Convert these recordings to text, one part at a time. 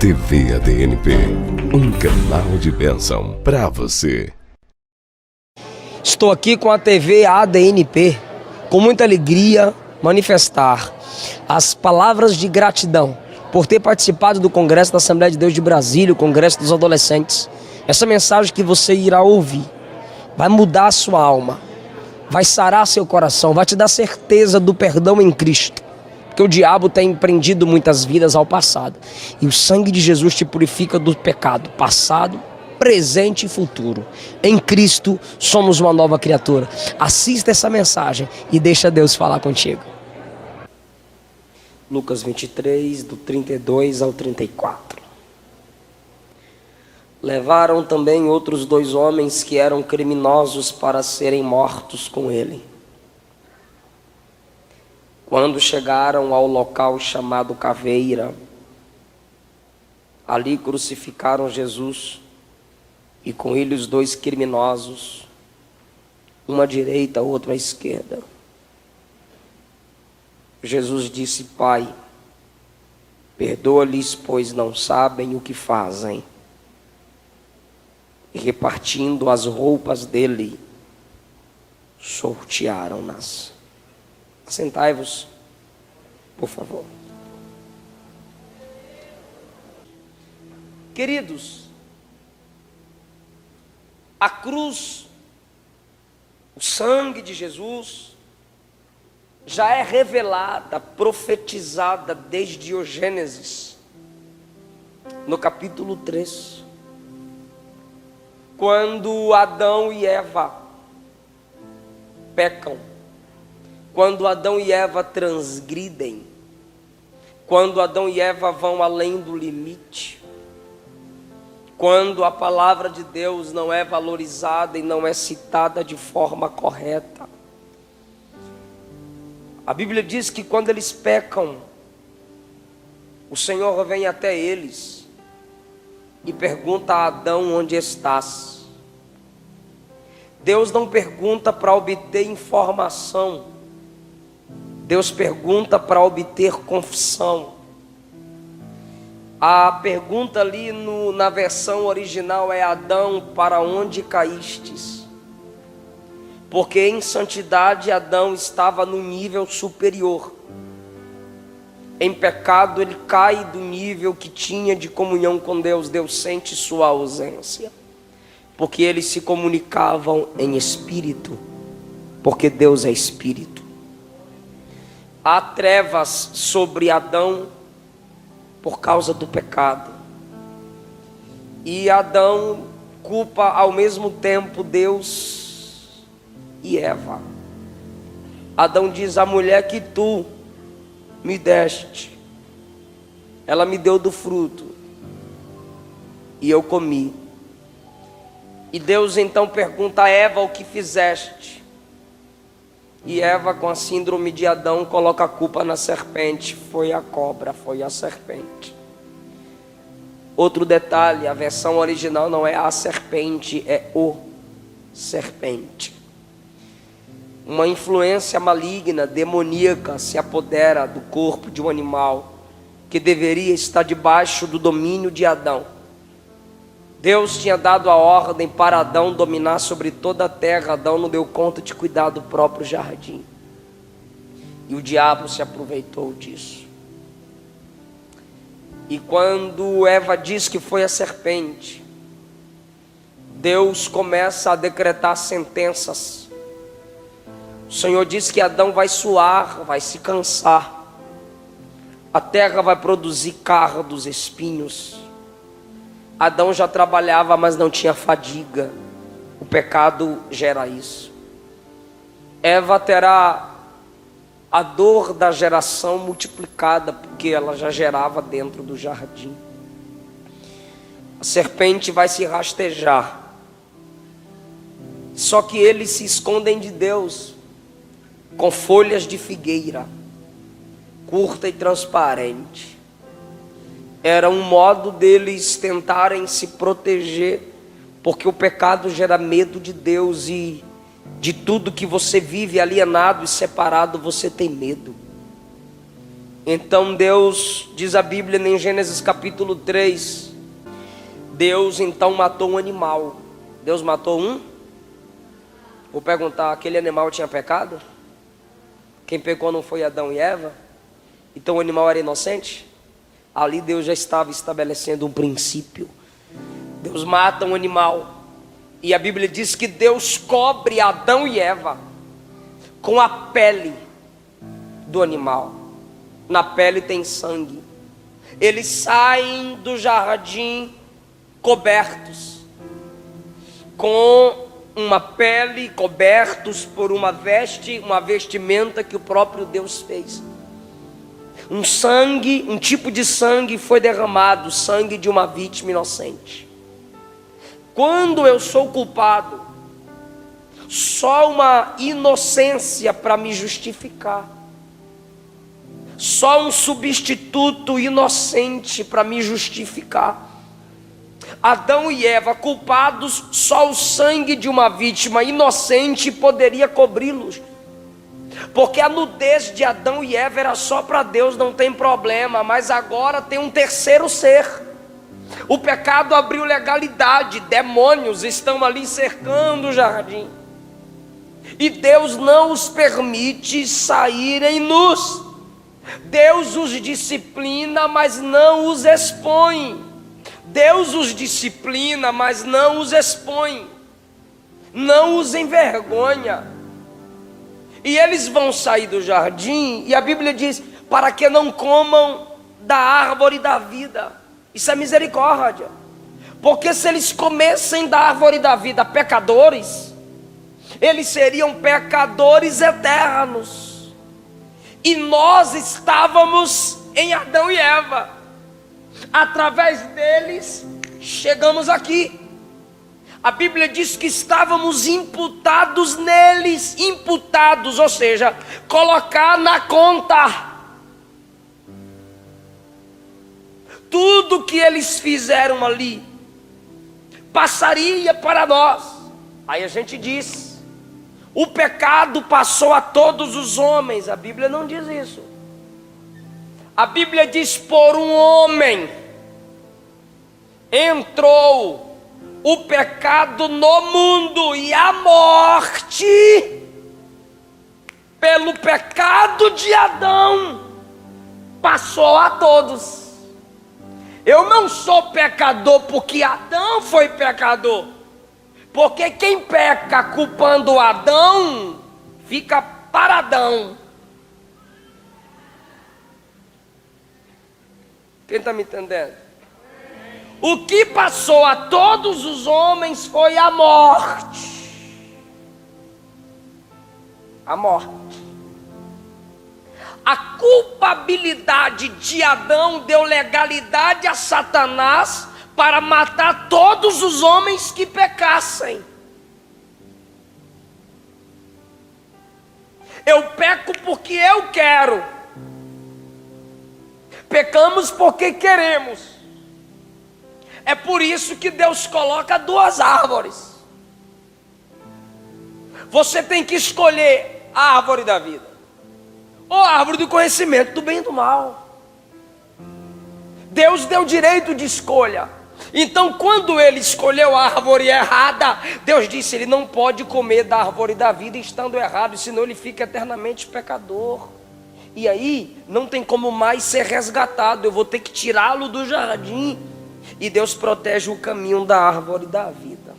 TV ADNP, um canal de bênção para você. Estou aqui com a TV ADNP, com muita alegria manifestar as palavras de gratidão por ter participado do Congresso da Assembleia de Deus de Brasília, o Congresso dos Adolescentes. Essa mensagem que você irá ouvir vai mudar a sua alma, vai sarar seu coração, vai te dar certeza do perdão em Cristo. Porque o diabo tem prendido muitas vidas ao passado. E o sangue de Jesus te purifica do pecado passado, presente e futuro. Em Cristo somos uma nova criatura. Assista essa mensagem e deixa Deus falar contigo. Lucas 23, do 32 ao 34. Levaram também outros 2 homens que eram criminosos para serem mortos com ele. Quando chegaram ao local chamado Caveira, ali crucificaram Jesus e com ele os 2 criminosos, uma à direita, outro à esquerda. Jesus disse: Pai, perdoa-lhes, pois não sabem o que fazem. E repartindo as roupas dele, sortearam-nas. Sentai-vos, por favor. Queridos, a cruz, o sangue de Jesus, já é revelada, profetizada desde o Gênesis, no capítulo 3, quando Adão e Eva pecam, quando Adão e Eva transgridem, quando Adão e Eva vão além do limite, quando a palavra de Deus não é valorizada e não é citada de forma correta. A Bíblia diz que quando eles pecam, o Senhor vem até eles e pergunta a Adão: onde estás? Deus não pergunta para obter informação, Deus pergunta para obter confissão. A pergunta ali na versão original é: Adão, para onde caístes? Porque em santidade Adão estava no nível superior. Em pecado ele cai do nível que tinha de comunhão com Deus. Deus sente sua ausência, porque eles se comunicavam em espírito, porque Deus é espírito. Há trevas sobre Adão por causa do pecado. E Adão culpa ao mesmo tempo Deus e Eva. Adão diz: a mulher que tu me deste, ela me deu do fruto e eu comi. E Deus então pergunta a Eva: o que fizeste? E Eva, com a síndrome de Adão, coloca a culpa na serpente. Foi a cobra, foi a serpente. Outro detalhe: a versão original não é a serpente, é o serpente. Uma influência maligna, demoníaca, se apodera do corpo de um animal que deveria estar debaixo do domínio de Adão. Deus tinha dado a ordem para Adão dominar sobre toda a terra. Adão não deu conta de cuidar do próprio jardim. E o diabo se aproveitou disso. E quando Eva diz que foi a serpente, Deus começa a decretar sentenças. O Senhor diz que Adão vai suar, vai se cansar. A terra vai produzir cardos, espinhos. Adão já trabalhava, mas não tinha fadiga. O pecado gera isso. Eva terá a dor da geração multiplicada, porque ela já gerava dentro do jardim. A serpente vai se rastejar. Só que eles se escondem de Deus com folhas de figueira, curta e transparente. Era um modo deles tentarem se proteger, porque o pecado gera medo de Deus, e de tudo que você vive alienado e separado, você tem medo. Então Deus, diz a Bíblia em Gênesis capítulo 3, Deus então matou um animal. Deus matou um? Vou perguntar, aquele animal tinha pecado? Quem pecou não foi Adão e Eva? Então o animal era inocente? Ali Deus já estava estabelecendo um princípio. Deus mata um animal. E a Bíblia diz que Deus cobre Adão e Eva com a pele do animal. Na pele tem sangue. Eles saem do jardim cobertos com uma pele, cobertos por uma vestimenta que o próprio Deus fez. Um sangue, um tipo de sangue foi derramado, sangue de uma vítima inocente. Quando eu sou culpado, só uma inocência para me justificar, só um substituto inocente para me justificar. Adão e Eva culpados, só o sangue de uma vítima inocente poderia cobri-los. Porque a nudez de Adão e Eva era só para Deus, não tem problema. Mas agora tem um terceiro ser. O pecado abriu legalidade, demônios estão ali cercando o jardim. E Deus não os permite saírem nus. Deus os disciplina, mas não os expõe. Deus os disciplina, mas não os expõe. Não os envergonha. E eles vão sair do jardim, e a Bíblia diz, para que não comam da árvore da vida. Isso é misericórdia. Porque se eles comessem da árvore da vida pecadores, eles seriam pecadores eternos. E nós estávamos em Adão e Eva. Através deles chegamos aqui. A Bíblia diz que estávamos imputados neles. Imputados, ou seja, colocar na conta. Tudo que eles fizeram ali passaria para nós. Aí a gente diz, o pecado passou a todos os homens. A Bíblia não diz isso. A Bíblia diz, por um homem entrou o pecado no mundo, e a morte pelo pecado de Adão passou a todos. Eu não sou pecador porque Adão foi pecador, porque quem peca culpando Adão, fica paradão. Quem está me entendendo? O que passou a todos os homens foi a morte. A morte. A culpabilidade de Adão deu legalidade a Satanás para matar todos os homens que pecassem. Eu peco porque eu quero. Pecamos porque queremos. É por isso que Deus coloca duas árvores. Você tem que escolher a árvore da vida ou a árvore do conhecimento do bem e do mal. Deus deu direito de escolha. Então quando ele escolheu a árvore errada, Deus disse, ele não pode comer da árvore da vida estando errado, senão ele fica eternamente pecador. E aí não tem como mais ser resgatado, eu vou ter que tirá-lo do jardim. E Deus protege o caminho da árvore da vida.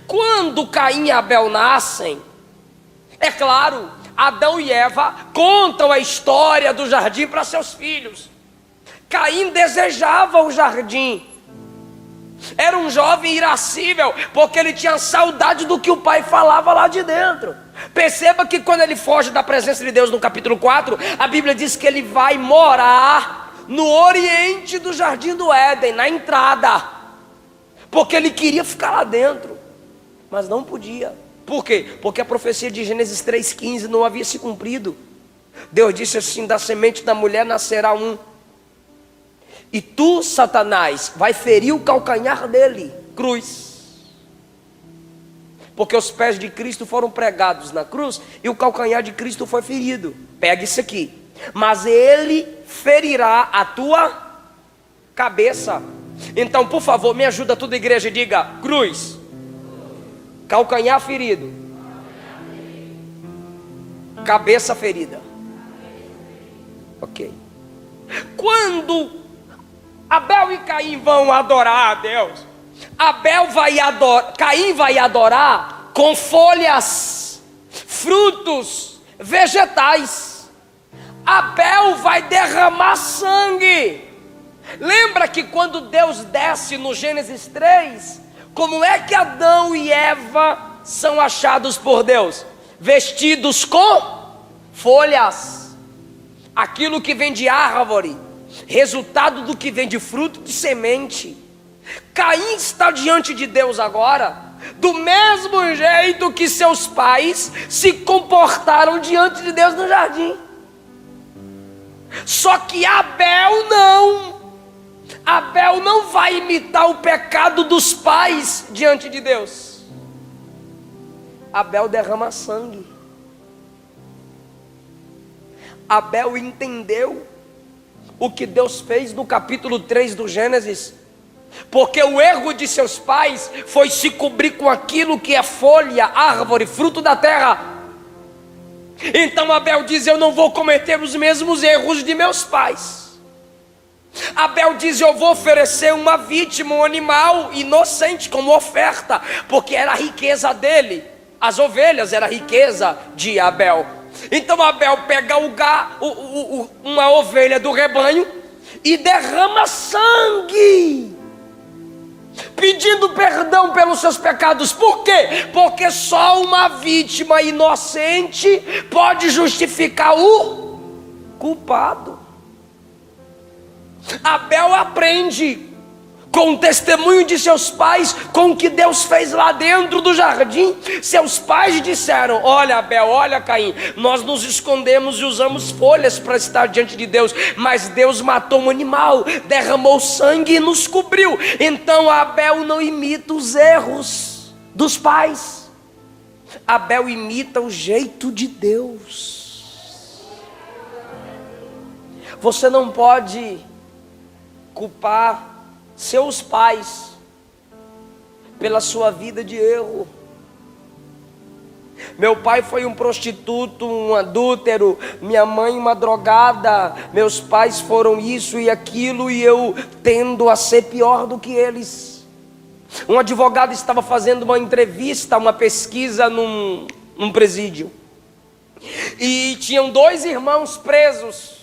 Quando Caim e Abel nascem, é claro, Adão e Eva contam a história do jardim para seus filhos. Caim desejava o jardim. Era um jovem irascível, porque ele tinha saudade do que o pai falava lá de dentro. Perceba que quando ele foge da presença de Deus no capítulo 4, a Bíblia diz que ele vai morar no oriente do jardim do Éden, na entrada, porque ele queria ficar lá dentro, mas não podia. Por quê? Porque a profecia de Gênesis 3,15 não havia se cumprido. Deus disse assim, da semente da mulher nascerá um, e tu, Satanás, vai ferir o calcanhar dele, cruz. Porque os pés de Cristo foram pregados na cruz, e o calcanhar de Cristo foi ferido. Pega isso aqui. mas ele ferirá a tua cabeça. Então, por favor, me ajuda toda a igreja, diga: cruz, calcanhar ferido, cabeça ferida. Ok. Quando Abel e Caim vão adorar a Deus, Caim vai adorar com folhas, frutos, vegetais. Abel vai derramar sangue. Lembra que quando Deus desce no Gênesis 3, como é que Adão e Eva são achados por Deus? Vestidos com folhas, aquilo que vem de árvore, resultado do que vem de fruto de semente. Caim está diante de Deus agora, do mesmo jeito que seus pais se comportaram diante de Deus no jardim. Só que Abel não vai imitar o pecado dos pais diante de Deus. Abel derrama sangue. Abel entendeu o que Deus fez no capítulo 3 do Gênesis, porque o erro de seus pais foi se cobrir com aquilo que é folha, árvore, fruto da terra. Então Abel diz: eu não vou cometer os mesmos erros de meus pais. Abel diz: eu vou oferecer uma vítima, um animal inocente como oferta, porque era a riqueza dele. As ovelhas era a riqueza de Abel. Então Abel pega uma ovelha do rebanho e derrama sangue, pedindo perdão pelos seus pecados. Por quê? Porque só uma vítima inocente pode justificar o culpado. Abel aprende com o testemunho de seus pais, com o que Deus fez lá dentro do jardim. Seus pais disseram: olha Abel, olha Caim, nós nos escondemos e usamos folhas para estar diante de Deus, mas Deus matou um animal, derramou sangue e nos cobriu. Então Abel não imita os erros dos pais, Abel imita o jeito de Deus. Você não pode culpar seus pais pela sua vida de erro. Meu pai foi um prostituto, um adúltero, minha mãe uma drogada, meus pais foram isso e aquilo, e eu tendo a ser pior do que eles. Um advogado estava fazendo uma entrevista, uma pesquisa num presídio, e tinham 2 irmãos presos.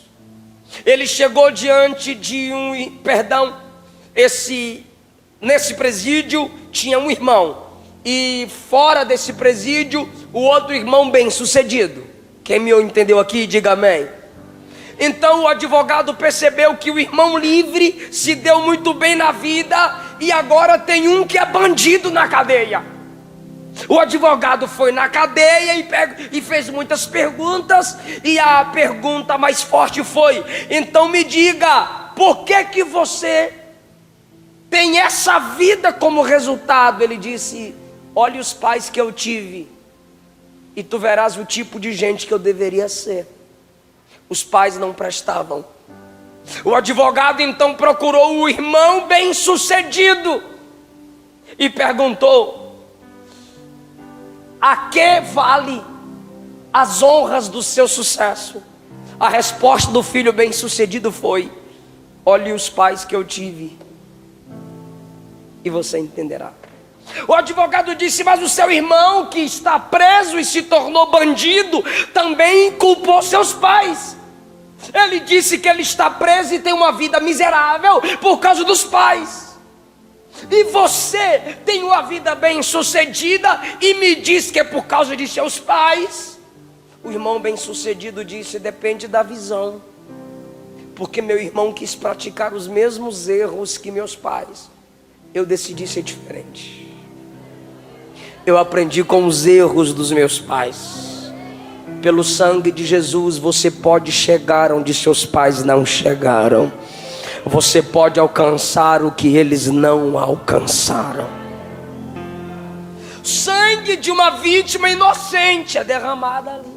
Ele chegou diante de nesse presídio tinha um irmão, e fora desse presídio o outro irmão bem sucedido. Quem me entendeu aqui, diga amém. Então o advogado percebeu que o irmão livre se deu muito bem na vida, e agora tem um que é bandido na cadeia. O advogado foi na cadeia e fez muitas perguntas, e a pergunta mais forte foi: então me diga, por que você tem essa vida como resultado? Ele disse: olhe os pais que eu tive, e tu verás o tipo de gente que eu deveria ser. Os pais não prestavam. O advogado então procurou o irmão bem sucedido e perguntou: a que vale as honras do seu sucesso? A resposta do filho bem sucedido foi: olhe os pais que eu tive e você entenderá. O advogado disse: mas o seu irmão que está preso e se tornou bandido também culpou seus pais. Ele disse que ele está preso e tem uma vida miserável por causa dos pais. E você tem uma vida bem sucedida e me diz que é por causa de seus pais. O irmão bem sucedido disse: depende da visão, porque meu irmão quis praticar os mesmos erros que meus pais, eu decidi ser diferente. Eu aprendi com os erros dos meus pais. Pelo sangue de Jesus você pode chegar onde seus pais não chegaram. Você pode alcançar o que eles não alcançaram. Sangue de uma vítima inocente é derramado ali.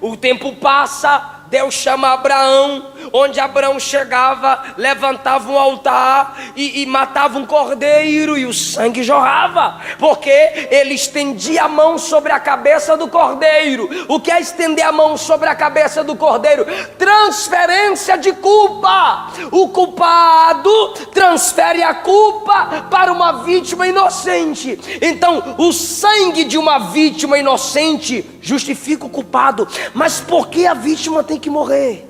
O tempo passa, Deus chama Abraão, onde Abraão chegava, levantava um altar e matava um cordeiro e o sangue jorrava, porque ele estendia a mão sobre a cabeça do cordeiro. O que é estender a mão sobre a cabeça do cordeiro? Transferência de culpa. O culpado transfere a culpa para uma vítima inocente. Então, o sangue de uma vítima inocente justifica o culpado. Mas por que a vítima tem que morrer?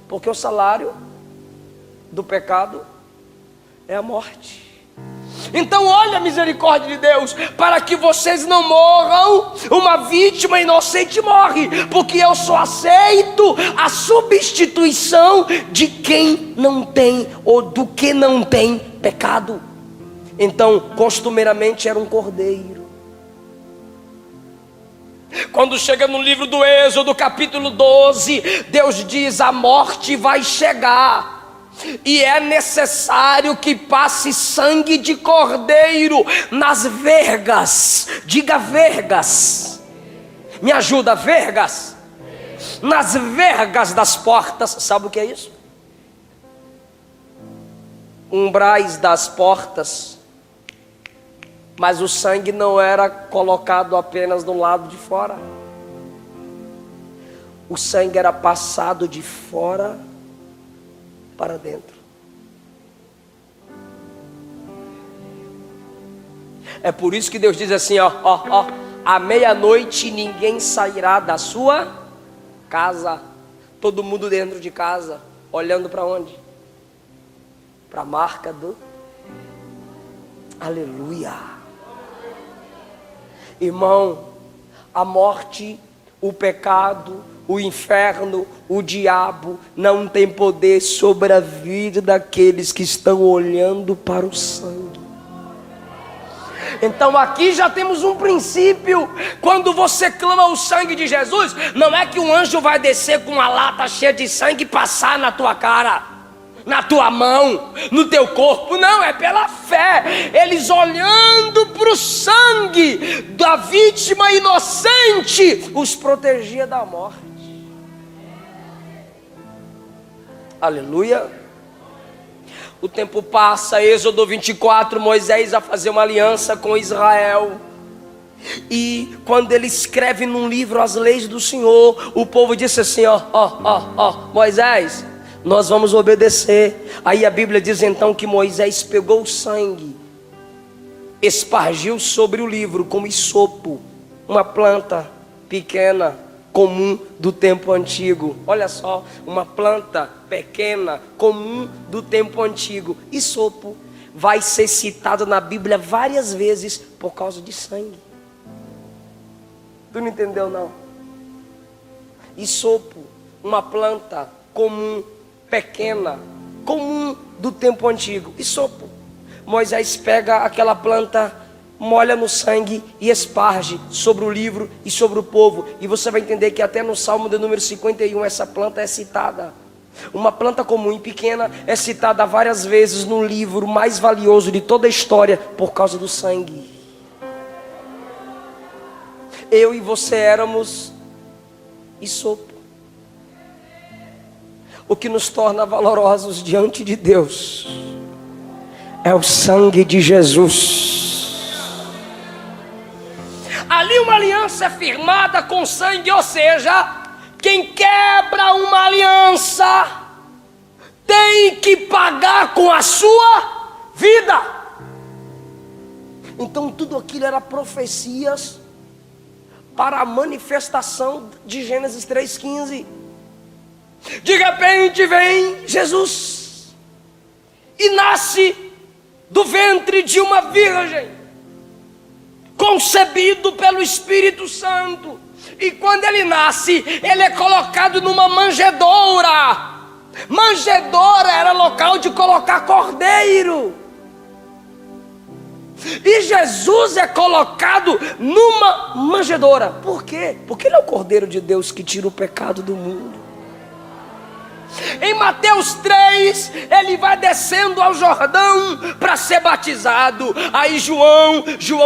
Porque o salário do pecado é a morte. Então olha a misericórdia de Deus, para que vocês não morram. Uma vítima inocente morre, porque eu só aceito a substituição de quem não tem, ou do que não tem pecado. Então costumeiramente era um cordeiro. Quando chega no livro do Êxodo, capítulo 12, Deus diz: a morte vai chegar, e é necessário que passe sangue de cordeiro nas vergas. Diga vergas. Me ajuda, vergas. Nas vergas das portas. Sabe o que é isso? Umbrais das portas. Mas o sangue não era colocado apenas do lado de fora. O sangue era passado de fora para dentro. É por isso que Deus diz assim, à meia-noite ninguém sairá da sua casa. Todo mundo dentro de casa, olhando para onde? Para a marca do... Aleluia. Irmão, a morte, o pecado, o inferno, o diabo não tem poder sobre a vida daqueles que estão olhando para o sangue. Então aqui já temos um princípio. Quando você clama o sangue de Jesus, não é que um anjo vai descer com uma lata cheia de sangue e passar na tua cara, na tua mão, no teu corpo. Não, é pela fé. Eles olhando para o sangue da vítima inocente, os protegia da morte. Aleluia. O tempo passa, Êxodo 24, Moisés vai fazer uma aliança com Israel. E quando ele escreve num livro as leis do Senhor, o povo disse assim, Moisés, nós vamos obedecer. Aí a Bíblia diz então que Moisés pegou o sangue, espargiu sobre o livro como isopo, uma planta pequena, comum do tempo antigo. Olha só, uma planta pequena, comum do tempo antigo. Isopo vai ser citado na Bíblia várias vezes por causa de sangue. Tu não entendeu não? Isopo, uma planta comum, pequena, comum do tempo antigo. Isopo. Moisés pega aquela planta, molha no sangue e esparge sobre o livro e sobre o povo. E você vai entender que até no Salmo de número 51 essa planta é citada. Uma planta comum e pequena é citada várias vezes no livro mais valioso de toda a história por causa do sangue. Eu e você éramos isopo. O que nos torna valorosos diante de Deus é o sangue de Jesus. Ali uma aliança é firmada com sangue, ou seja, quem quebra uma aliança tem que pagar com a sua vida. Então tudo aquilo era profecias para a manifestação de Gênesis 3,15. De repente vem Jesus e nasce do ventre de uma virgem, concebido pelo Espírito Santo. E quando ele nasce, ele é colocado numa manjedoura. Manjedoura era local de colocar cordeiro. E Jesus é colocado numa manjedoura. Por quê? Porque ele é o Cordeiro de Deus que tira o pecado do mundo. Em Mateus 3, ele vai descendo ao Jordão para ser batizado. Aí João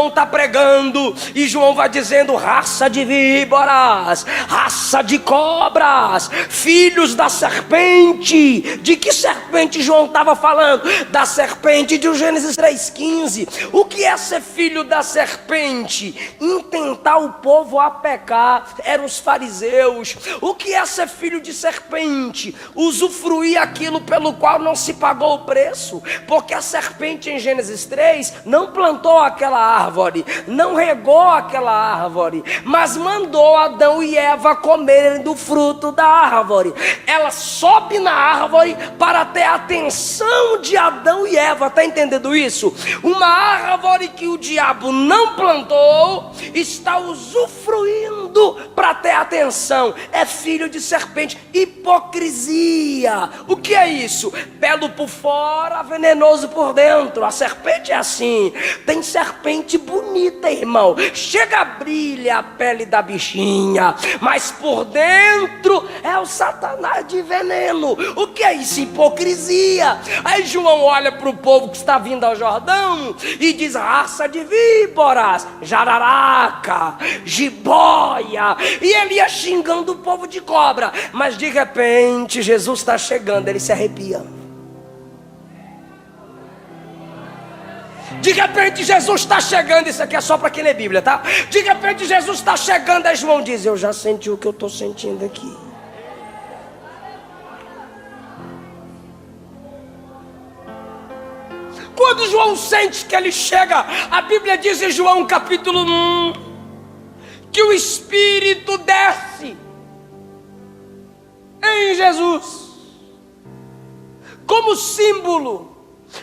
está pregando, e João vai dizendo: raça de víboras, raça de cobras, filhos da serpente. De que serpente João estava falando? Da serpente de Gênesis 3,15. O que é ser filho da serpente? Intentar o povo a pecar. Eram os fariseus. O que é ser filho de serpente? Usufruir aquilo pelo qual não se pagou o preço. Porque a serpente em Gênesis 3 não plantou aquela árvore, não regou aquela árvore, mas mandou Adão e Eva comerem do fruto da árvore. Ela sobe na árvore para ter a atenção de Adão e Eva. Está entendendo isso? Uma árvore que o diabo não plantou está usufruindo para ter atenção. É filho de serpente. Hipocrisia. O que é isso? Belo por fora, venenoso por dentro. A serpente é assim. Tem serpente bonita, irmão. Chega, brilha a pele da bichinha, mas por dentro é o Satanás de veneno. O que é isso? Hipocrisia. Aí João olha para o povo que está vindo ao Jordão e diz: raça de víboras, jararaca, jiboia. E ele ia xingando o povo de cobra. Mas de repente Jesus está chegando, ele se arrepia. De repente Jesus está chegando. Isso aqui é só para quem lê Bíblia, tá? De repente Jesus está chegando. Aí João diz: eu já senti o que eu estou sentindo aqui. Quando João sente que ele chega, a Bíblia diz em João capítulo 1 que o Espírito desce em Jesus como símbolo,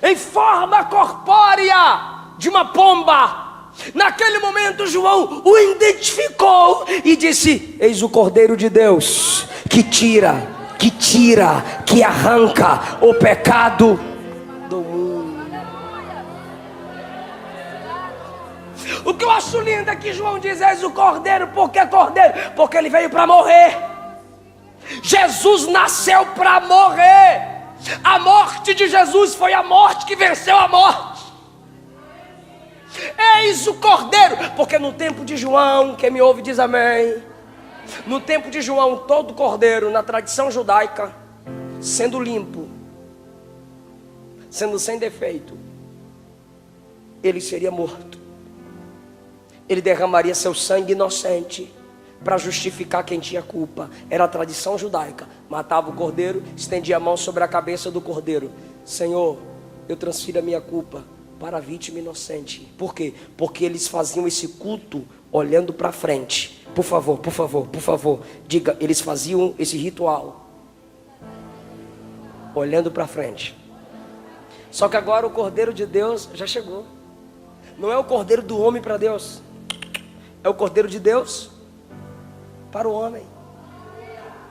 em forma corpórea de uma pomba. Naquele momento João o identificou e disse: eis o Cordeiro de Deus que tira, que arranca o pecado do mundo. O que eu acho lindo é que João diz: eis o Cordeiro. Por que Cordeiro? Porque ele veio para morrer. Jesus nasceu para morrer. A morte de Jesus foi a morte que venceu a morte. Eis o Cordeiro. Porque no tempo de João, quem me ouve diz amém. No tempo de João, todo cordeiro, na tradição judaica, sendo limpo, sendo sem defeito, ele seria morto. Ele derramaria seu sangue inocente para justificar quem tinha culpa. Era a tradição judaica. Matava o cordeiro, estendia a mão sobre a cabeça do cordeiro: Senhor, eu transfiro a minha culpa para a vítima inocente. Por quê? Porque eles faziam esse culto olhando para frente. Por favor, diga: eles faziam esse ritual olhando para frente. Só que agora o Cordeiro de Deus já chegou. Não é o Cordeiro do homem para Deus, é o Cordeiro de Deus para o homem.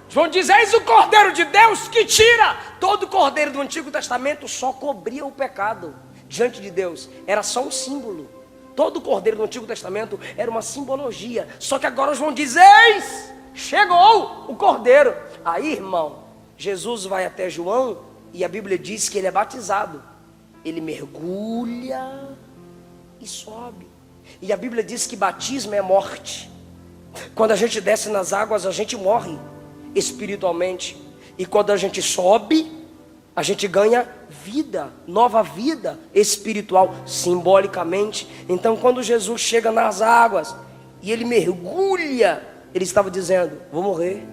João diz: eis o Cordeiro de Deus que tira. Todo cordeiro do Antigo Testamento só cobria o pecado diante de Deus. Era só um símbolo. Todo cordeiro do Antigo Testamento era uma simbologia. Só que agora João diz: eis, chegou o Cordeiro. Aí, irmão, Jesus vai até João e a Bíblia diz que ele é batizado. Ele mergulha e sobe. E a Bíblia diz que batismo é morte. Quando a gente desce nas águas, a gente morre espiritualmente. E quando a gente sobe, a gente ganha vida, nova vida espiritual, simbolicamente. Então quando Jesus chega nas águas e ele mergulha, ele estava dizendo: vou morrer.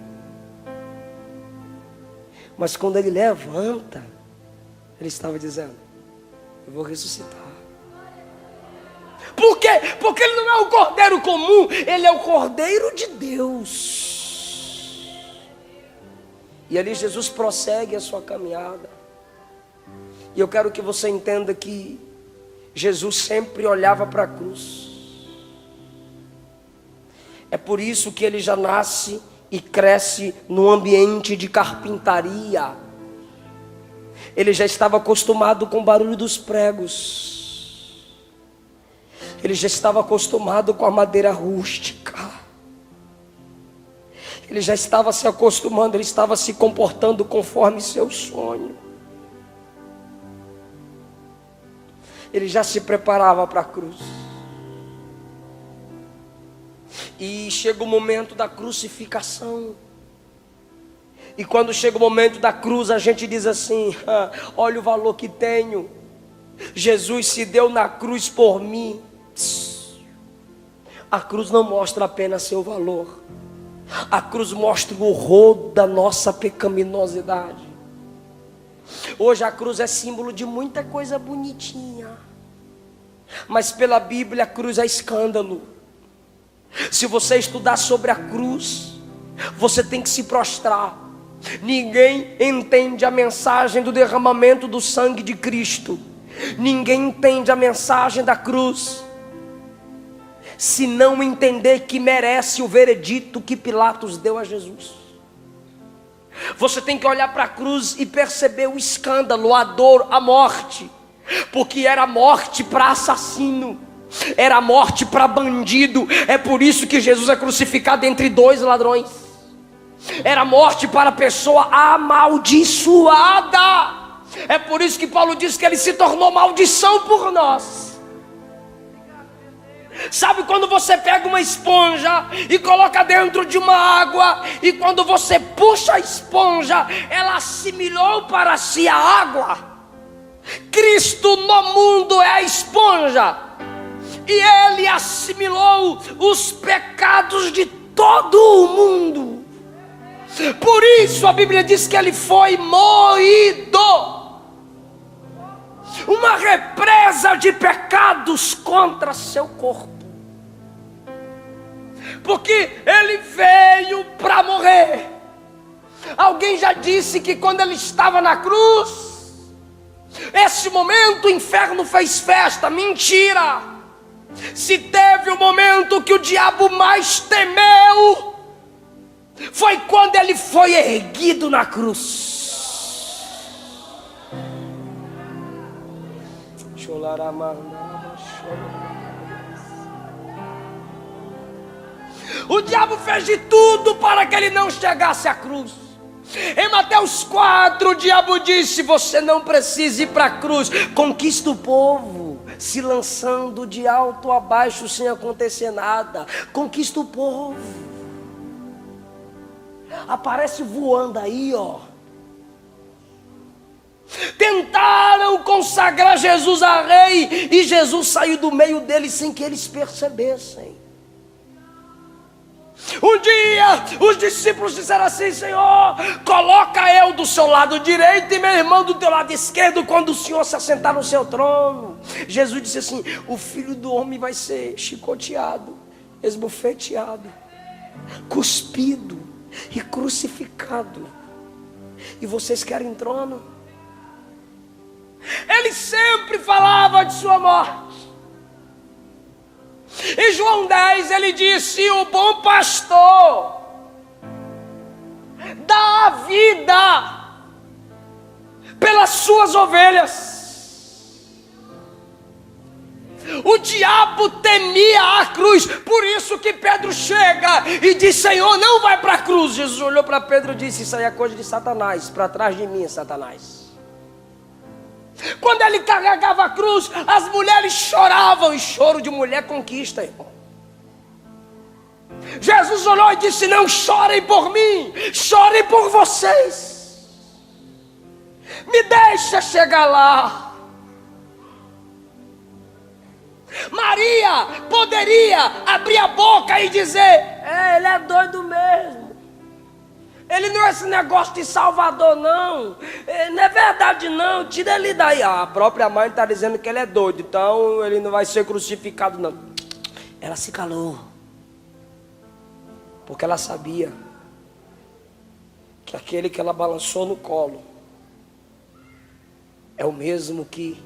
Mas quando ele levanta, ele estava dizendo: eu vou ressuscitar. Por quê? Porque ele não é o cordeiro comum, ele é o Cordeiro de Deus. E ali Jesus prossegue a sua caminhada. E eu quero que você entenda que Jesus sempre olhava para a cruz. É por isso que ele já nasce e cresce num ambiente de carpintaria. Ele já estava acostumado com o barulho dos pregos. Ele já estava acostumado com a madeira rústica. Ele já estava se acostumando, ele estava se comportando conforme seu sonho. Ele já se preparava para a cruz. E chega o momento da crucificação. E quando chega o momento da cruz, a gente diz assim: olha o valor que tenho. Jesus se deu na cruz por mim. A cruz não mostra apenas seu valor. A cruz mostra o horror da nossa pecaminosidade. Hoje a cruz é símbolo de muita coisa bonitinha, mas pela Bíblia a cruz é escândalo. Se você estudar sobre a cruz, você tem que se prostrar. Ninguém entende a mensagem do derramamento do sangue de Cristo, ninguém entende a mensagem da cruz, se não entender que merece o veredito que Pilatos deu a Jesus. Você tem que olhar para a cruz e perceber o escândalo, a dor, a morte, porque era morte para assassino, era morte para bandido. É por isso que Jesus é crucificado entre dois ladrões. Era morte para a pessoa amaldiçoada. É por isso que Paulo diz que ele se tornou maldição por nós. Sabe quando você pega uma esponja e coloca dentro de uma água, e quando você puxa a esponja, ela assimilou para si a água? Cristo no mundo é a esponja, e Ele assimilou os pecados de todo o mundo. Por isso a Bíblia diz que Ele foi moído, uma represa de pecados contra seu corpo, porque Ele veio para morrer. Alguém já disse que quando Ele estava na cruz, esse momento o inferno fez festa. Mentira! Se teve um momento que o diabo mais temeu, foi quando Ele foi erguido na cruz. O diabo fez de tudo para que Ele não chegasse à cruz. Em Mateus 4, o diabo disse: você não precisa ir para a cruz, conquista o povo, se lançando de alto a baixo sem acontecer nada. Conquista o povo, aparece voando aí, ó. Tentaram consagrar Jesus a rei, e Jesus saiu do meio deles sem que eles percebessem. Um dia os discípulos disseram assim: Senhor, coloca eu do seu lado direito e meu irmão do teu lado esquerdo, quando o Senhor se assentar no seu trono. Jesus disse assim: o Filho do Homem vai ser chicoteado, esbofeteado, cuspido e crucificado, e vocês querem trono? Ele sempre falava de sua morte. Em João 10 ele disse: o bom pastor dá a vida pelas suas ovelhas. O diabo temia a cruz, por isso que Pedro chega e diz: Senhor, não vai para a cruz. Jesus olhou para Pedro e disse: isso aí é coisa de Satanás, para trás de mim, Satanás. Quando ele carregava a cruz, as mulheres choravam, e choro de mulher conquista, irmão. Jesus olhou e disse: não chorem por mim, chorem por vocês. Me deixa chegar lá. Maria poderia abrir a boca e dizer: ele é doido mesmo. Ele não é esse negócio de Salvador, não. Não é verdade, não. Tira ele daí. A própria mãe está dizendo que ele é doido, então ele não vai ser crucificado, não. Ela se calou, porque ela sabia que aquele que ela balançou no colo é o mesmo que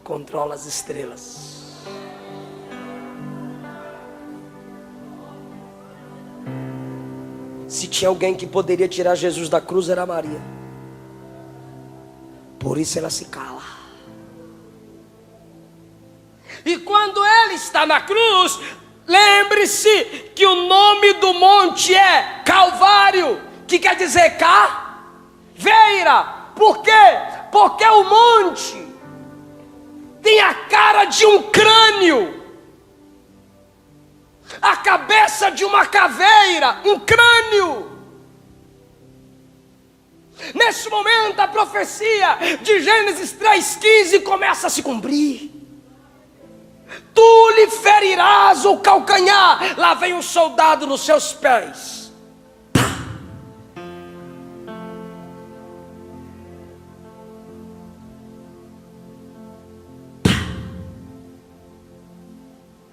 controla as estrelas. Se tinha alguém que poderia tirar Jesus da cruz, era Maria. Por isso ela se cala. E quando ele está na cruz, Lembre-se que o nome do monte é Calvário, que quer dizer caveira. Por quê? Porque o monte tem a cara de um crânio, a cabeça de uma caveira, um crânio. Nesse momento a profecia de Gênesis 3,15 começa a se cumprir. Tu lhe ferirás o calcanhar. Lá vem um soldado nos seus pés.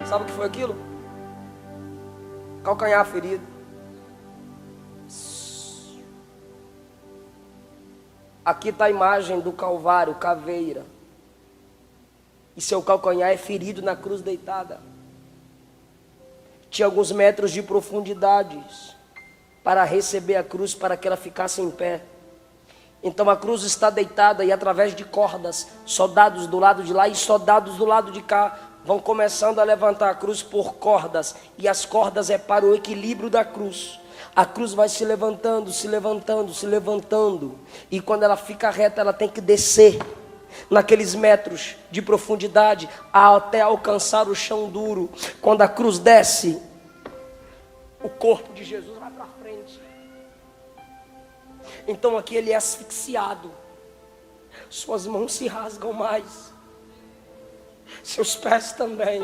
Sabe o que foi aquilo? Calcanhar ferido. Aqui está a imagem do Calvário, caveira. E seu calcanhar é ferido na cruz deitada. Tinha alguns metros de profundidade para receber a cruz, para que ela ficasse em pé. Então a cruz está deitada e através de cordas, soldados do lado de lá e soldados do lado de cá vão começando a levantar a cruz por cordas. E as cordas é para o equilíbrio da cruz. A cruz vai se levantando, se levantando, se levantando. E quando ela fica reta, ela tem que descer naqueles metros de profundidade até alcançar o chão duro. Quando a cruz desce, o corpo de Jesus vai para frente. Então aqui ele é asfixiado. Suas mãos se rasgam mais, seus pés também.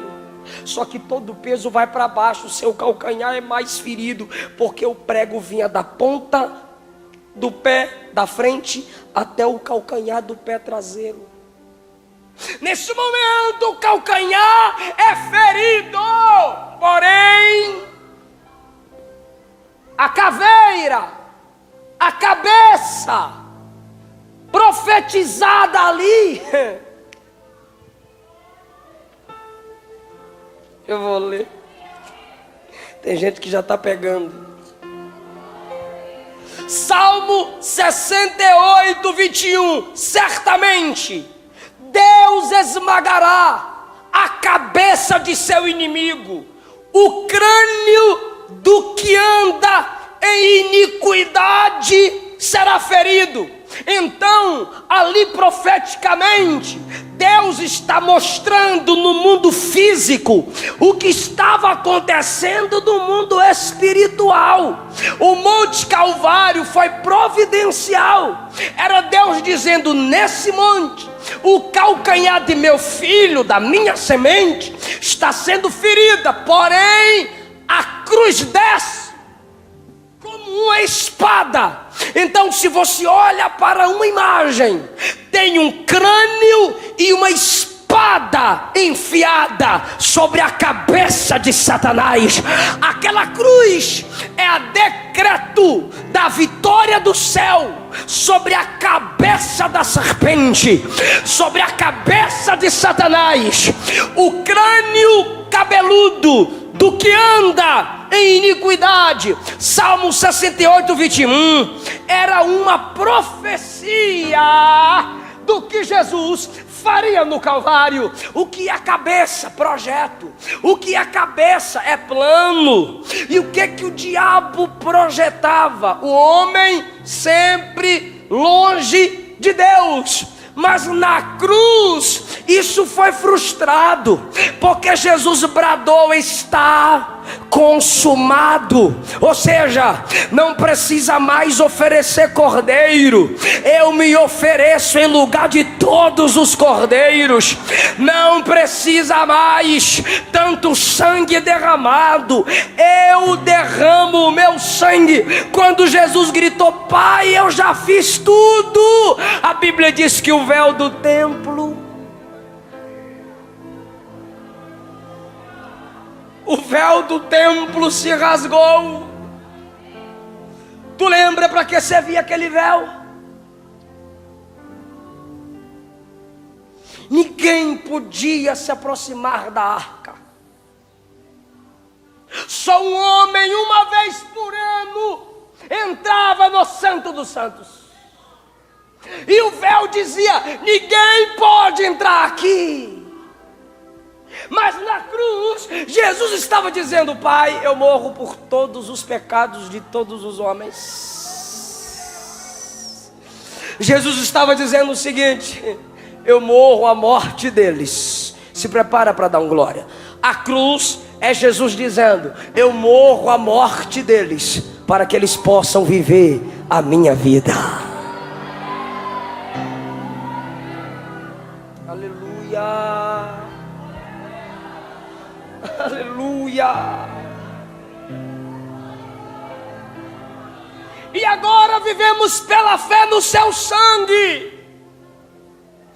Só que todo o peso vai para baixo. Seu calcanhar é mais ferido, porque o prego vinha da ponta do pé da frente até o calcanhar do pé traseiro. Nesse momento o calcanhar é ferido, porém a caveira, a cabeça profetizada ali, eu vou ler. Tem gente que já está pegando. Salmo 68, 21. Certamente Deus esmagará a cabeça de seu inimigo, o crânio do que anda em iniquidade será ferido. Então, ali profeticamente, Deus está mostrando no mundo físico o que estava acontecendo no mundo espiritual. O Monte Calvário foi providencial. Era Deus dizendo: nesse monte, o calcanhar de meu filho, da minha semente, está sendo ferida. Porém, a cruz desce como uma espada. Então, se você olha para uma imagem, tem um crânio e uma espada enfiada sobre a cabeça de Satanás. Aquela cruz é a decreto da vitória do céu sobre a cabeça da serpente, sobre a cabeça de Satanás. O crânio cabeludo do que anda em iniquidade. Salmo 68, 21 era uma profecia do que Jesus faria no Calvário. O que é cabeça? Projeto. O que é cabeça? É plano. E o que o diabo projetava? O homem sempre longe de Deus. Mas na cruz isso foi frustrado, porque Jesus bradou: está consumado. Ou seja, não precisa mais oferecer cordeiro, eu me ofereço em lugar de todos os cordeiros. Não precisa mais tanto sangue derramado, eu derramo o meu sangue. Quando Jesus gritou: Pai, eu já fiz tudo, a Bíblia diz que o véu do templo, o véu do templo se rasgou. Tu lembra para que servia aquele véu? Ninguém podia se aproximar da arca. Só um homem, uma vez por ano, entrava no Santo dos Santos. E o véu dizia: ninguém pode entrar aqui. Mas na cruz, Jesus estava dizendo: Pai, eu morro por todos os pecados de todos os homens. Jesus estava dizendo o seguinte: eu morro a morte deles. Se prepara para dar um glória. A cruz é Jesus dizendo: eu morro a morte deles, para que eles possam viver a minha vida. Aleluia. Aleluia. E agora vivemos pela fé no seu sangue.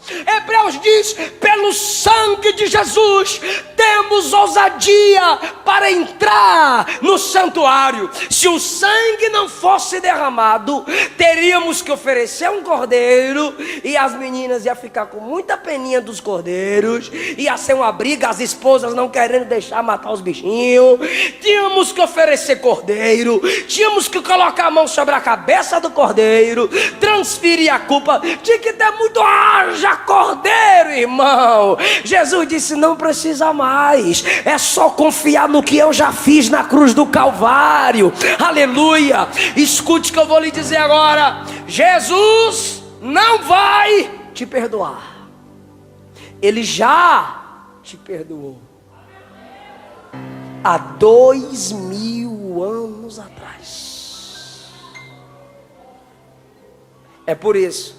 Hebreus diz: pelo sangue de Jesus temos ousadia para entrar no santuário. Se o sangue não fosse derramado, teríamos que oferecer um cordeiro, e as meninas iam ficar com muita peninha dos cordeiros, ia ser uma briga, as esposas não querendo deixar matar os bichinhos. Tínhamos que oferecer cordeiro, tínhamos que colocar a mão sobre a cabeça do cordeiro, transferir a culpa. Tinha que ter muito haja cordeiro, irmão. Jesus disse: não precisa mais, é só confiar no que eu já fiz na cruz do Calvário. Aleluia. Escute o que eu vou lhe dizer agora. Jesus não vai te perdoar, Ele já te perdoou há 2000 anos atrás. É por isso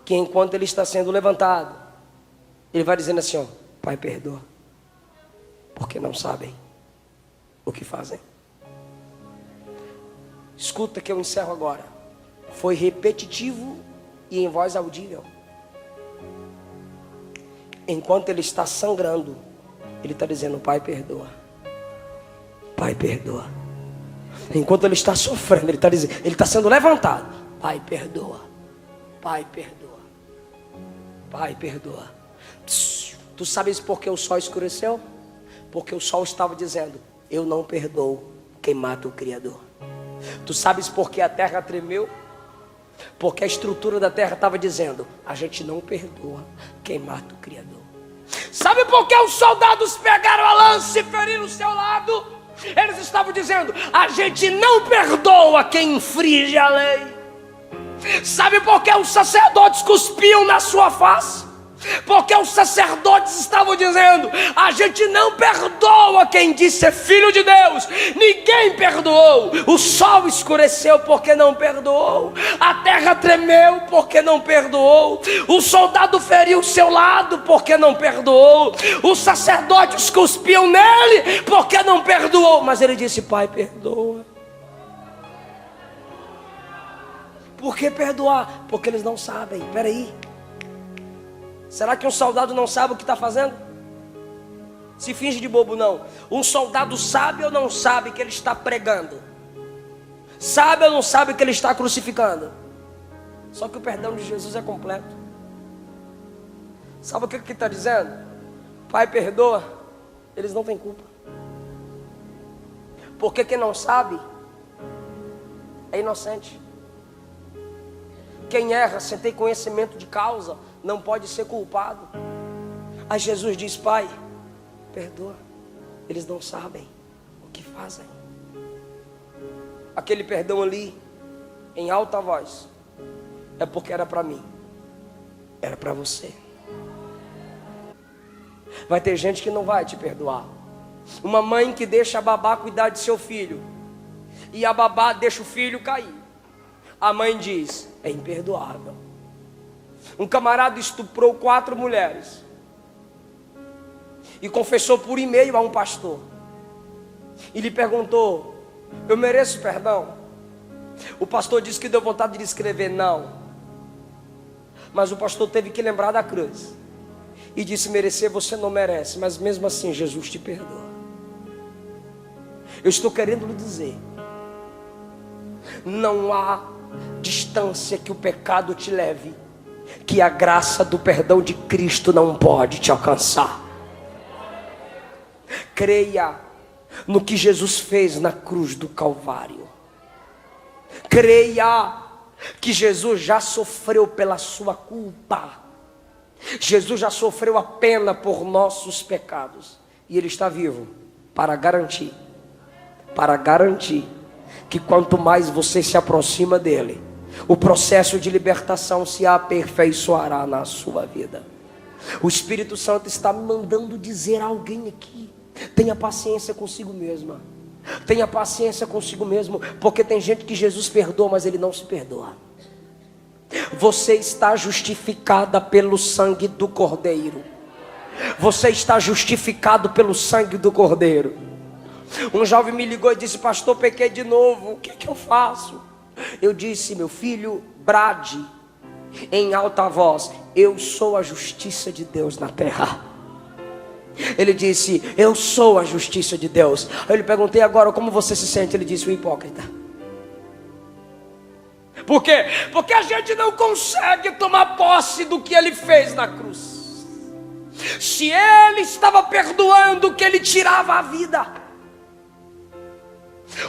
que enquanto ele está sendo levantado, ele vai dizendo assim: ó, Pai, perdoa, porque não sabem o que fazem. Escuta que eu encerro agora. Foi repetitivo e em voz audível. Enquanto ele está sangrando, ele está dizendo: Pai, perdoa, Pai, perdoa. Enquanto ele está sofrendo, ele está dizendo, ele está sendo levantado: Pai, perdoa, Pai, perdoa, Pai, perdoa. Tu sabes por que o sol escureceu? Porque o sol estava dizendo: eu não perdoo quem mata o Criador. Tu sabes por que a terra tremeu? Porque a estrutura da terra estava dizendo: a gente não perdoa quem mata o Criador. Sabe por que os soldados pegaram a lança e feriram o seu lado? Eles estavam dizendo: a gente não perdoa quem infringe a lei. Sabe por que os sacerdotes cuspiam na sua face? Porque os sacerdotes estavam dizendo: a gente não perdoa quem diz ser filho de Deus. Ninguém perdoou. O sol escureceu porque não perdoou. A terra tremeu porque não perdoou. O soldado feriu o seu lado porque não perdoou. Os sacerdotes cuspiam nele porque não perdoou. Mas ele disse: Pai, perdoa. Por que perdoar? Porque eles não sabem. Peraí, será que um soldado não sabe o que está fazendo? Se finge de bobo, não. Um soldado sabe ou não sabe que ele está pregando? Sabe ou não sabe que ele está crucificando? Só que o perdão de Jesus é completo. Sabe o que ele está dizendo? Pai, perdoa. Eles não têm culpa. Porque quem não sabe é inocente. Quem erra sem ter conhecimento de causa não pode ser culpado. Aí Jesus diz: Pai, perdoa, eles não sabem o que fazem. Aquele perdão ali, em alta voz, é porque era para mim, era para você. Vai ter gente que não vai te perdoar. Uma mãe que deixa a babá cuidar de seu filho, e a babá deixa o filho cair. A mãe diz: é imperdoável. Um camarada estuprou 4 mulheres e confessou por e-mail a um pastor. E lhe perguntou: eu mereço perdão? O pastor disse que deu vontade de escrever não. Mas o pastor teve que lembrar da cruz e disse: merecer você não merece, mas mesmo assim Jesus te perdoa. Eu estou querendo lhe dizer: não há distância que o pecado te leve, que a graça do perdão de Cristo não pode te alcançar. Creia no que Jesus fez na cruz do Calvário. Creia que Jesus já sofreu pela sua culpa. Jesus já sofreu a pena por nossos pecados. E Ele está vivo para garantir que quanto mais você se aproxima dEle, o processo de libertação se aperfeiçoará na sua vida. O Espírito Santo está me mandando dizer a alguém aqui: tenha paciência consigo mesma. Tenha paciência consigo mesmo, porque tem gente que Jesus perdoa, mas ele não se perdoa. Você está justificada pelo sangue do Cordeiro. Você está justificado pelo sangue do Cordeiro. Um jovem me ligou e disse: pastor, pequei de novo, o que eu faço? Eu disse: meu filho, brade em alta voz: eu sou a justiça de Deus na terra. Ele disse: eu sou a justiça de Deus. Eu lhe perguntei: agora como você se sente? Ele disse: o hipócrita. Por quê? Porque a gente não consegue tomar posse do que Ele fez na cruz. Se Ele estava perdoando, que Ele tirava a vida.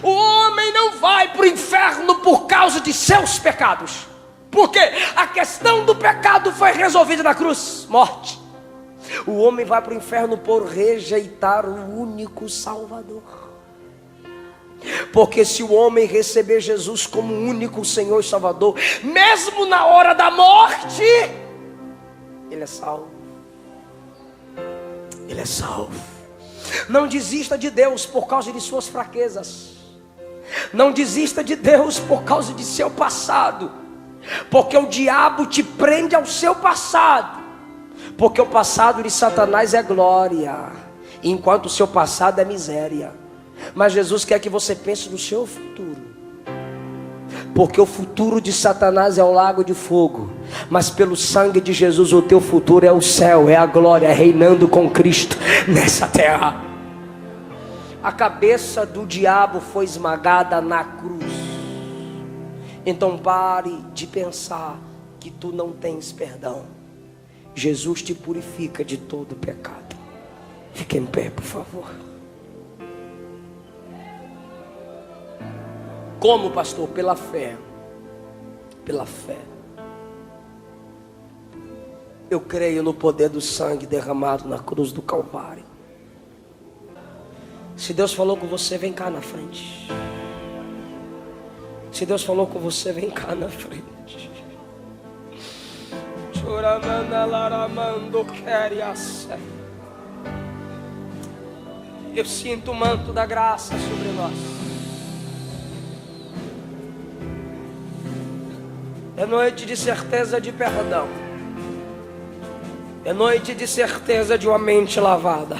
O homem não vai para o inferno por causa de seus pecados, porque a questão do pecado foi resolvida na cruz, morte. O homem vai para o inferno por rejeitar o único Salvador. Porque se o homem receber Jesus como único Senhor e Salvador, mesmo na hora da morte, ele é salvo. Ele é salvo. Não desista de Deus por causa de suas fraquezas. Não desista de Deus por causa de seu passado. Porque o diabo te prende ao seu passado. Porque o passado de Satanás é glória, enquanto o seu passado é miséria. Mas Jesus quer que você pense no seu futuro. Porque o futuro de Satanás é o lago de fogo, mas pelo sangue de Jesus o teu futuro é o céu, é a glória, é reinando com Cristo nessa terra. A cabeça do diabo foi esmagada na cruz. Então pare de pensar que tu não tens perdão. Jesus te purifica de todo pecado. Fique em pé, por favor. Como, pastor? Pela fé. Pela fé. Eu creio no poder do sangue derramado na cruz do Calvário. Se Deus falou com você, vem cá na frente. Se Deus falou com você, vem cá na frente. Eu sinto o manto da graça sobre nós. É noite de certeza de perdão. É noite de certeza de uma mente lavada.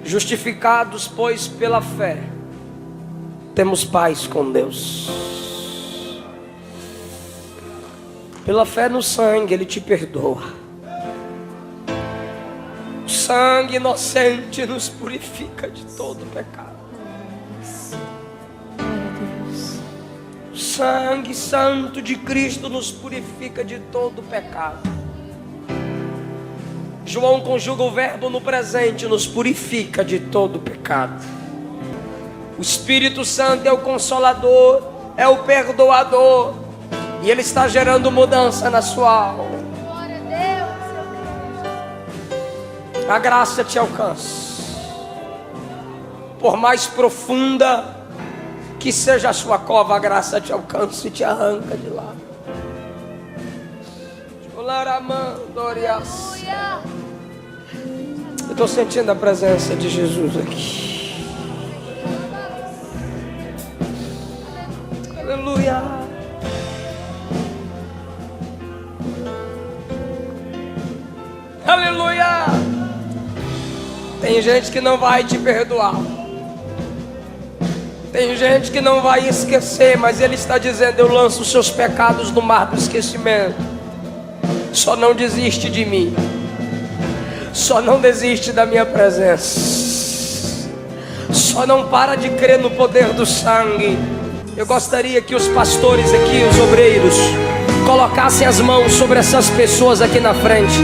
Justificados, pois, pela fé, temos paz com Deus. Pela fé no sangue, Ele te perdoa. O sangue inocente nos purifica de todo pecado. O sangue santo de Cristo nos purifica de todo pecado. João conjuga o verbo no presente, nos purifica de todo pecado. O Espírito Santo é o consolador, é o perdoador, e Ele está gerando mudança na sua alma. A graça te alcança. Por mais profunda que seja a sua cova, a graça te alcança e te arranca de lá. Eu estou sentindo a presença de Jesus aqui. Aleluia. Aleluia. Tem gente que não vai te perdoar. Tem gente que não vai esquecer, mas Ele está dizendo: eu lanço os seus pecados no mar do esquecimento. Só não desiste de mim. Só não desiste da minha presença. Só não para de crer no poder do sangue. Eu gostaria que os pastores aqui, os obreiros, colocassem as mãos sobre essas pessoas aqui na frente.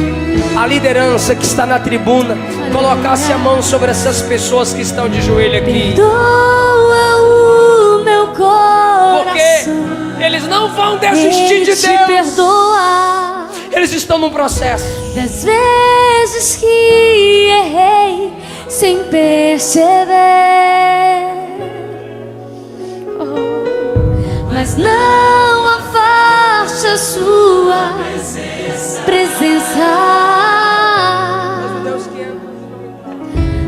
A liderança que está na tribuna, colocasse a mão sobre essas pessoas que estão de joelho aqui. Perdoa o meu coração. Por quê? Eles não vão desistir Ele de te Deus. perdoa Eles estão num processo. das vezes que errei sem perceber. Mas não afaste a sua presença. Deus que é.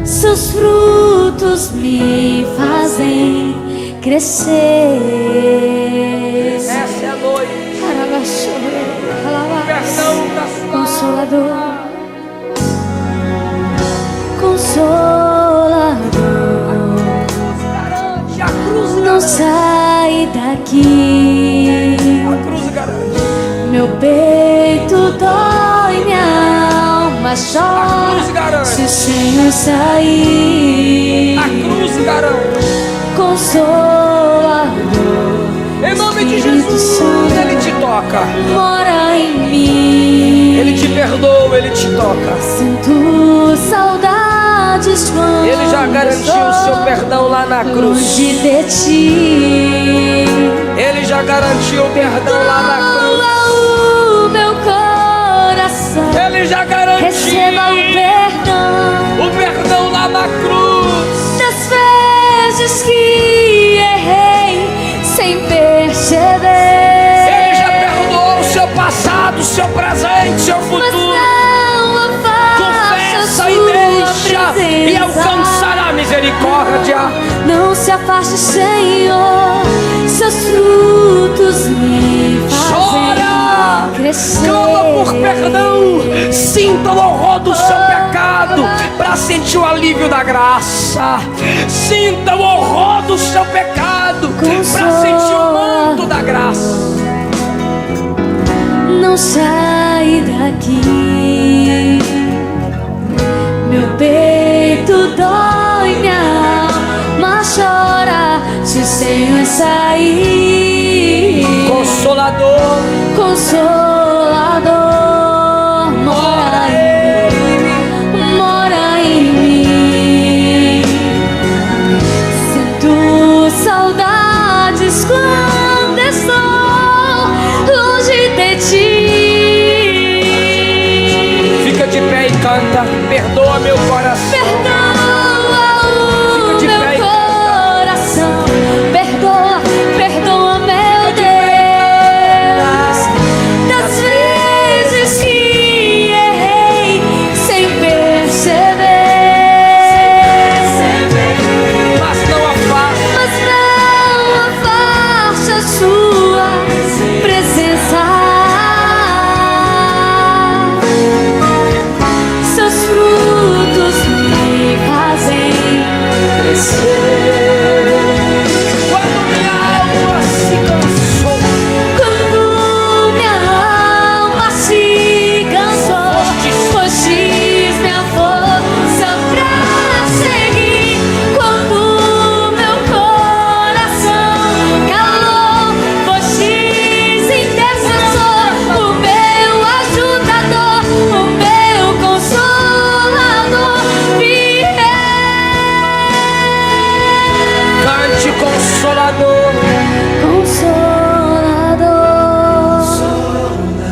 Seus frutos me fazem crescer. Essa é a noite. Perdão da sua Consolador, Consolador, garante. A cruz não garante. sai daqui. A cruz garante. Meu peito dói, minha alma A chora. cruz garante. Se o Senhor sair, A cruz garante. Consolador, Em nome de Espírito Jesus, Santo, Ele te toca. mora em mim. Ele te perdoa, Ele te toca. Sinto saudades quando Ele já garantiu o seu perdão lá na cruz. longe de ti. Ele já garantiu o perdão lá na cruz. Perdoa o meu coração. Ele já garantiu Receba o perdão lá na cruz. das vezes que errei sem perceber. Ele já perdoou o seu passado, o seu presente, o seu Mas futuro. não afaste Confessa a e sua deixa, e presença. alcançará a misericórdia. Não se afaste, Senhor, seus frutos me Chora, fazem crescer. clama por perdão, sinta o horror do seu pecado para sentir o alívio da graça. Sinta o horror do seu pecado para sentir o manto da graça. Não sai daqui, meu peito dói, minha alma chora. Se o Senhor sair, Consolador, Consolador, mora em mim. Sinto saudades quando estou longe de ti. fica de pé e canta. Perdoa meu coração. Perdoa o Fica de meu pé e coração. Perdoa, perdoa, meu Deus, das vezes que errei sem perceber. Mas não afaste. Mas não afaste a sua presença. Seus frutos me fazem crescer. Quando minha alma se cansou, Quando minha alma se cansou, fostes minha força pra seguir. Quando meu coração calou, fostes intercessor, o meu ajudador, o meu consolador fiel. cante consolador.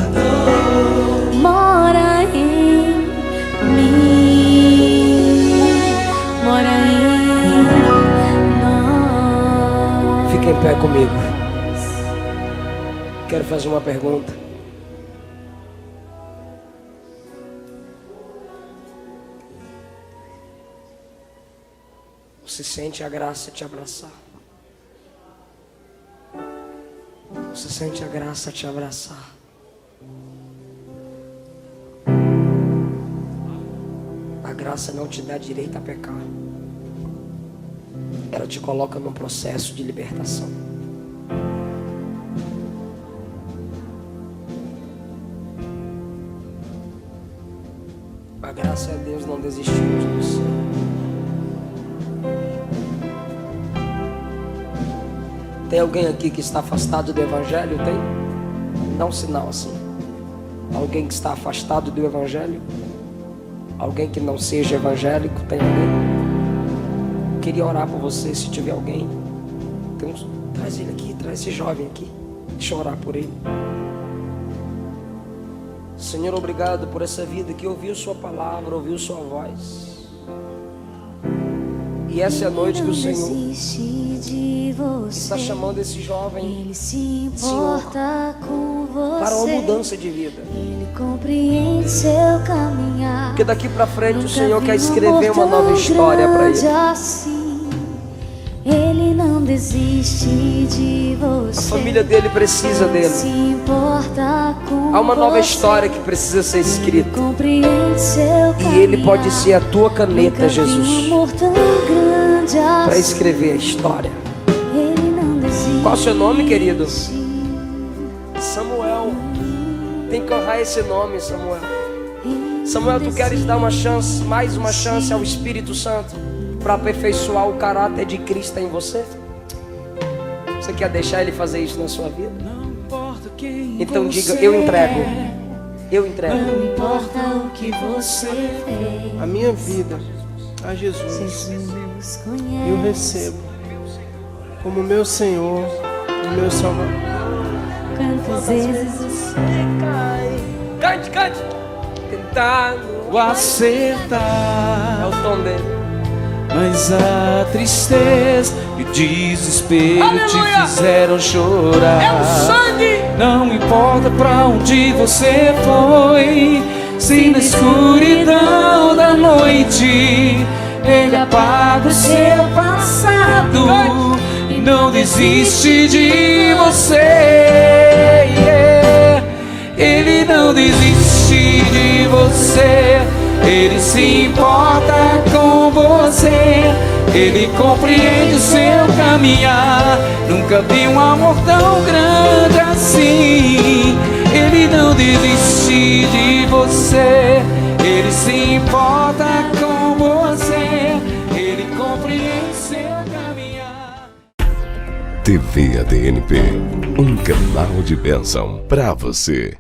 Consolador, mora em mim, mora em nós. Fica em pé comigo. Quero fazer uma pergunta. Você sente a graça te abraçar? Você sente a graça te abraçar? A graça não te dá direito a pecar. Ela te coloca num processo de libertação. A graça a Deus não desistiu de você. Tem alguém aqui que está afastado do Evangelho? Tem? Dá um sinal assim. Alguém que está afastado do Evangelho? Alguém que não seja evangélico? Tem alguém? Queria orar por você se tiver alguém. Traz ele aqui, traz esse jovem aqui. Deixa eu orar por ele. Senhor, obrigado por essa vida que ouviu sua palavra, ouviu sua voz. E essa é a noite que o Senhor está chamando esse jovem, Ele se Senhor, importa com você. para uma mudança de vida. Ele compreende seu caminhar. Porque daqui para frente o Nunca Senhor vi quer um escrever amor uma nova tão história para grande ele. assim. Ele não desiste de você. A família dele precisa Ele dele. se importa com Há uma nova você. história que precisa ser escrita. Compreende seu E ele caminhar. pode ser a tua caneta, Nunca vi um Jesus, amor tão grande para assim. escrever a história. Ele não desiste. Qual o seu nome, querido? Samuel. Tem que honrar esse nome, Samuel. Samuel, tu queres dar uma chance, mais uma chance ao Espírito Santo para aperfeiçoar o caráter de Cristo em você? Você quer deixar Ele fazer isso na sua vida? Então diga, eu entrego. Eu entrego. Não importa o que você fez. A minha vida a Jesus Jesus eu conhece. recebo como meu Senhor e meu Salvador. Quantas vezes Cante, cante. Tentando. O acertar, É o tom dele. mas a tristeza e o desespero Aleluia! te fizeram chorar. É o sangue. Não importa pra onde você foi, se na escuridão da noite Ele apaga o seu passado e não desiste de você. Ele não desiste de você. Ele se importa com você. Ele compreende o seu caminhar. Nunca vi um amor tão grande assim. Ele não desiste de você. Ele se importa com você. Ele compreende o seu caminhar. TV ADNP, um canal de bênção para você.